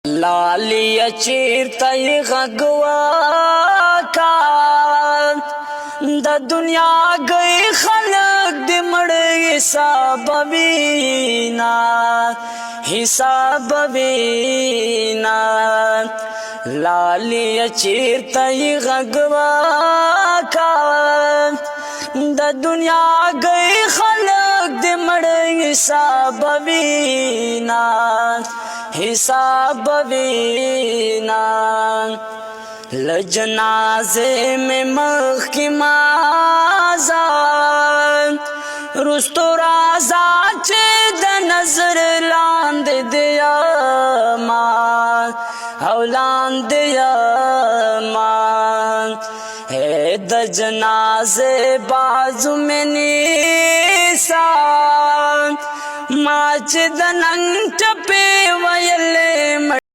لالی چیرته غگوا کا د دنیا گئی خلق دی مڑ حساب وینا حساب وینا لالی چیرته غگوا کا د دنیا گئی خلق دی مڑ حساب وینا حساب وینا لجنازے میں مخمازان رستو رازا چه د نظر لاند دیا مان او لاند دیا مان ہے د جنازے بازو میں نیسان ماچ د ننگ ٹپے ویلے